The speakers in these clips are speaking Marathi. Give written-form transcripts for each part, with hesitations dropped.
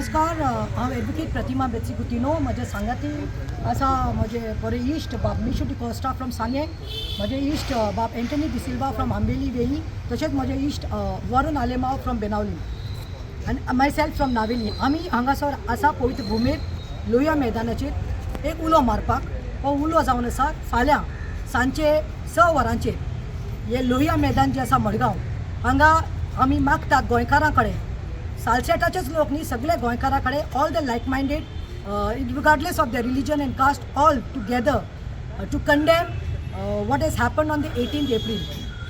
नमस्कार हांव एडवोकेट प्रतिमा बेत्सिकुतिनो म्हजे सांगाती आसा म्हजे बरे इश्ट बाब मिशुटी कोस्टा फ्रॉम सांगे म्हजे इश्ट बाब एंटनी डिसिल्वा फ्रॉम आंबेली वेली तशेंच म्हजे इश्ट वरुण आलेमाव फ्रॉम बेनावली आनी माय सेल्फ फ्रॉम नावेली आमी हांगासर आसा पवित्र भुमीर लोहया मैदानाचेर एक उलो मारपाक हो उलो जावन आसा फाल्यां सांजचे 6 वरांचेर हे लोहया मैदान जे आसा मडगांव हांगा आमी मागतात गोंयकारां कडेन सालसेटाचेच लोक न्ही सगळे गोंयकारां कडेन all the like minded regardless of the religion and caste all together to condemn what has happen on the 18th April.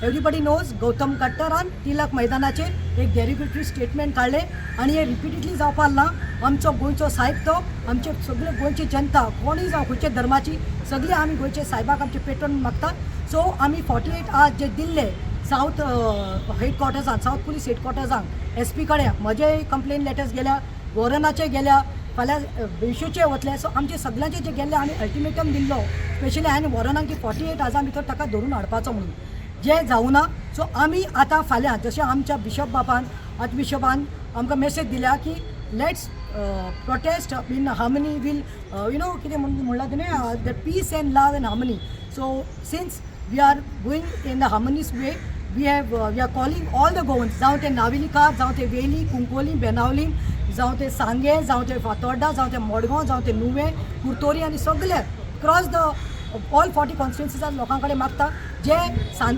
Everybody knows Gautam कट्टरान तिलक मैदानाचेर एक डेरिवेटरी स्टेटमेंट काडले आनी हे रिपिटेडली जावपाक ना. आमचो गोंयचो साहेब तो आमचे सगळे गोंयची जनता कोणीय जावं खंयचे धर्माची सगळी आमी गोंयचे साहेबाक आमचे पेटोवन मागता. सो आमी 48 आवर्स जे दिल्ले साऊथ हेडक्वॉर्टर्सान साऊथ पुलीस हेडक्वॉर्टर्सांक SP कडेन म्हजे कंप्लेन लेटर्स गेल्या वॉरनाचे गेल्या फाल्यां बेशूचे वतले. सो आमचे सगळ्यांचे जे गेल्ले आमी अल्टिमेटम दिल्लो स्पेशली हांवें वॉरनाक की 48 आवर्सां भितर ताका धरून हाडपाचो म्हणून जे जावना. सो आमी आतां फाल्यां जशें आमच्या बिशप बापान आर्चबिशपान आमकां मेसेज दिल्या की लेट्स प्रोटेस्ट इन हार्मनी वील कितें म्हणलां तेणें the peace and love and harmony. So since we are going in the harmonious way, we are calling all the Goans, जावं ते नावेलीकार जावं ते वेली कुंकोली बेनावली जावं ते सांगे जावं ते फातोर्डा जावं ते मडगांव जावं ते नुवें कुर्तोरी आनी सगळे क्रॉस द ऑल 40 कॉन्स्टिट्युएन्सीज लोकां कडेन मागता जे सांत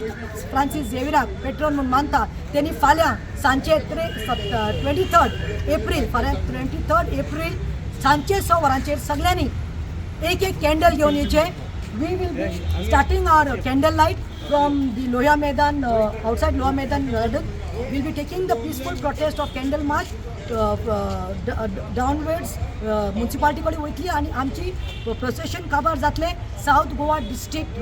फ्रांसीस झेवियराक पेट्रोन म्हणून मानता तेणी फाल्यां सांजचे 23rd एप्रील फाल्यां 23rd एप्रील सांजचे 6 वरांचेर सगळ्यांनी एक कॅन्डल घेवन येवचे. We will be starting our candle light from the Loya Maidan, outside Loya Maidan. We will be taking the peaceful protest of candle march downwards municipality कडे वयतली आनी आमची प्रोसेशन काबार जातले साऊथ गोवा डिस्ट्रिक्ट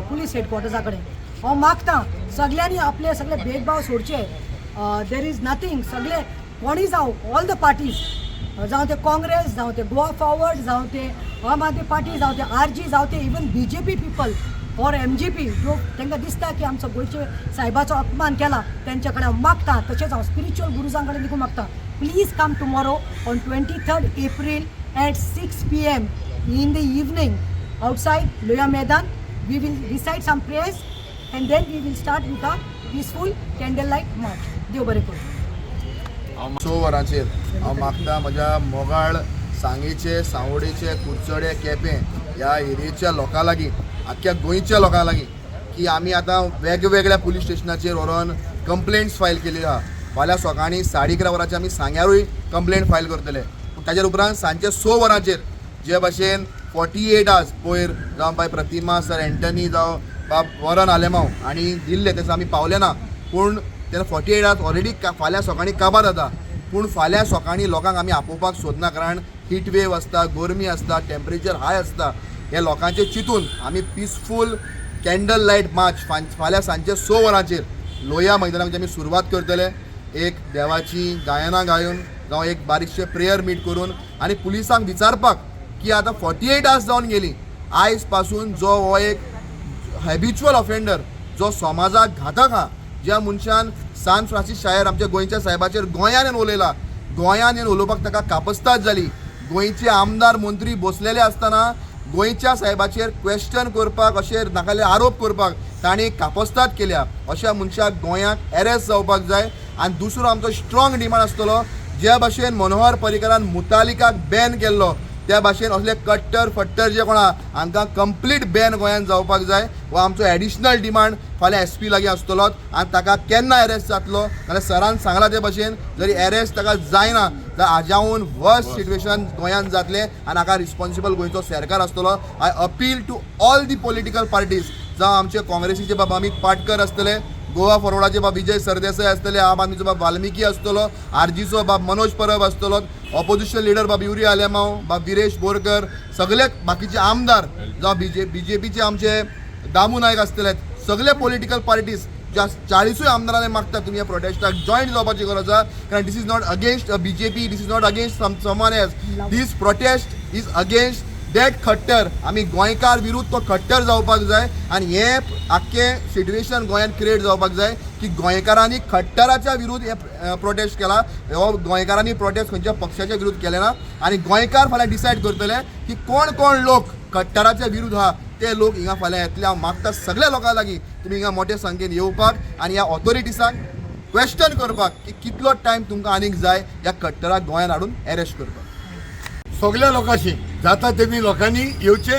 पुलीस हेडक्वॉर्टर्सा कडेन. हांव मागता सगळ्यांनी आपले सगळे भेदभाव सोडचे. देर इज नथींग सगळे कोणी जावं ऑल द पार्टीज जावं ते काँग्रेस जावं ते गोवा फॉरवर्ड जावं ते आम आदमी पार्टी जावं ते RG जावं ते इवन BJP पीपल और MGP जो तांकां दिसता की आमचो गोंयचे साहेबाचो अपमान केला तेंच्या कडेन हांव मागता. तशेंच हांव स्पिरिच्युअल गुरुजां कडेन देखून मागता please come tomorrow on 23rd April at 6 PM in the evening outside Loya Maidan. We will recite some prayers and then we will start with a peaceful candlelight march. देव बरें करूं. 6 वरांचेर हांव मागता म्हज्या मोगाळ सांगेचे सावडेचे कुडचडे केपें ह्या एरियेच्या लोकां लागीं आख्ख्या गोंयच्या लोकां लागीं की आमी आतां वेगवेगळ्या पुलीस स्टेशनाचेर व्हरोन कंप्लेंट्स फायल केली आहा. फाल्यां सकाळीं 11:30 वरांचेर आमी सांग्यारूय कंप्लेंट फायल करतले. पूण ताचे उपरांत सांजचे 6 वरांचेर जे भाशेन 48 आवर्स पयर जावं बाय प्रतिमा सर एंटनी जावं बाब वरण आलेमाव आनी दिल्ले तशें आमी पावले ना. पूण तेन्ना 48 आवर्स ऑलरेडी फाल्यां सकाळीं काबार जाता. पूण फाल्यां सकाळीं लोकांक आमी आपोवपाक सोदना कारण हीट वेव आसता गरमी आसता टेम्परेचर हाय आसता. हे लोकांचे चिंतून आमी पिसफूल कॅन्डल लायट मार्च फाल्यां सांजचे 6 वरांचेर लोहया मैदानाक आमी सुरवात करतले. एक देवाची गायनां गायून जावं एक बारीकशें प्रेयर मीट करून आनी पुलिसांक विचारपाक की आतां 48 आवर्स जावन गेली आयज पासून जो हो एक हॅबिच्युअल ऑफेंडर जो समाजाक घातक आहा ज्या मनशान सान फ्रांसीस शायर आमच्या गोंयच्या साहेबाचेर गोंयान येवन उलयला गोंयान येवन उलोवपाक ताका कापस्ताद जाली. गोंयचे आमदार मंत्री बसलेले आसतना गोंयच्या साहेबाचेर क्वेश्चन करपाक अशे नाकाले आरोप करपाक तांणी कापस्ताद केल्या. अशा मनशाक गोंयाक अरेस्ट जावपाक जाय. आनी दुसरो आमचो स्ट्रॉंग डिमांड आसतलो ज्या भाशेन मनोहर पर्रीकरान मुतालिकाक बॅन केल्लो त्या भाशेन असले कट्टर फट्टर जे कोण आहा हांकां कंप्लीट बॅन गोंयान जावपाक जाय. हो आमचो एडिशनल डिमांड फाल्यां SP लागीं आसतलोच आनी ताका केन्ना अरेस्ट जातलो नाल्यार सरान सांगला ते भाशेन जरी अरेस्ट ताका जायना जाल्यार हाज्याहून वर्स्ट सिट्युएशन गोंयान जातलें आनी हाका रिस्पॉन्सिबल गोंयचो सरकार आसतलो. I appeal to all the political parties जावं आमचे काँग्रेसीचे बाब अमित पाटकर आसतले गोवा फॉरवर्डाचे बाब विजय सरदेसाय आसतले आम आदमीचो बाब वाल्मिकी आसतलो RGचो बाब मनोज परब आसतलो ऑपोजिशन लिडर बाब युरी आलेमाव बाब विरेश बोरकर सगळे बाकीचे आमदार जावं BJPचे आमचे दामू नायक आसतले सगळे पॉलिटिकल पार्टीज ज्या 40 आमदारांनी मागता तुम्ही या प्रोटेस्टाक जॉईन जावपाची गरज आसा कारण this is not against BJP this is not against someone else. This protest is against that Khattar आमी गोंयकार विरुद्ध तो खट्टर जावपाक जाय आनी हे आख्खें सिट्युएशन गोंयांत क्रिएट जावपाक जाय की गोंयकारांनी खट्टराच्या विरुद्ध हे प्रोटेस्ट केला हो गोंयकारांनी प्रोटेस्ट खंयच्या पक्षाच्या विरुद्ध केले ना आनी गोंयकार फाल्यां डिसायड करतले की कोण कोण लोक खट्टराच्या विरुद्ध आहा ते लोक हिंगा फाल्यां येतले. हांव मागता सगळ्या लोकां लागीं तुमी हिंगा मोठ्या संख्येन येवपाक आनी ह्या ऑथॉरिटीसांक क्वेश्चन करपाक की कितलो टायम तुमकां आनीक जाय ह्या खट्टराक गोंयांत हाडून अरेस्ट करपाक. सगळ्या लोकांशी जाता तेमी लोकांनी येवचे.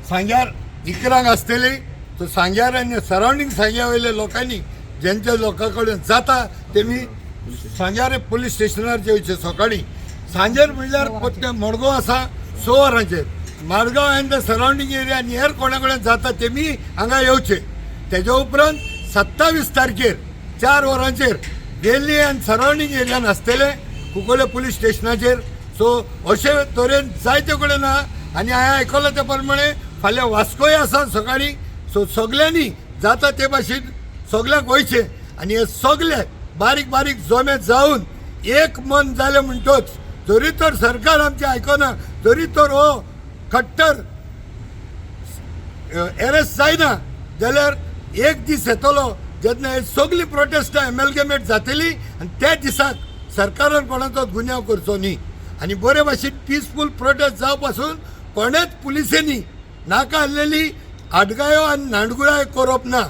सांग्यार इकरांक आसतली तो सांग्यार आनी सरावंडींग सांग्या वयल्या लोकांनी ज्यांच्या लोकां कडेन जाता तेमी सांग्यार पुलीस स्टेशनार येवचे सकाळीं. सांजेर म्हणल्यार पत्ते मडगांव आसा 6 वरांचेर Margao end the surrounding area आनी हेर कोणा कडेन जाता तेमी हांगा येवचे. तेज्या उपरांत 27 तारखेर 4 वरांचेर दिल्ली आनी सरावंडींग एरियान आसतले कुंकोळे पुलीस स्टेशनाचेर. सो अशे तरेन जायते कडेन आहा आनी हांवें आयकलां ते प्रमाणे फाल्यां वास्कोय आसा सकाळीं. सो सगल्यांनी जाता ते भाशेन सगळ्याक वयचे आनी हे सगळे बारीक बारीक जोमे जावन एक मन जालें म्हणटोच जरी तर सरकार आमचें आयकना जरी तर हो खट्टर अरेस्ट जायना जाल्यार एक दीस येतलो जेन्ना हे सगळी प्रोटेस्टां एमॅलगेमेट जातली आनी त्या दिसाक सरकारान कोणाचो गुन्यांव करचो न्ही आनी बरे भाशेन पिसफूल प्रोटेस्ट जावं पासून कोणेच पुलिसेनी नाका आसलेली आडगायो आनी नांडगुळाय करप ना.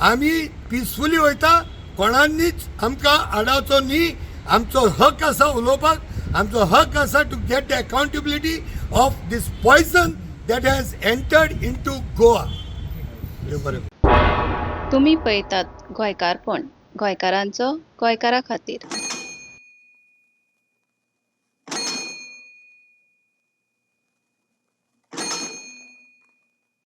आमी पिसफुली वयता कोणांनीच आमकां आडावचो न्ही. आमचो हक आसा उलोवपाक. आमचो हक आसा to get the accountability of this poison that has entered into Goa. तुम्ही पळयतात गोंयकारपण गोंयकारांचो गोंयकारा खातीर.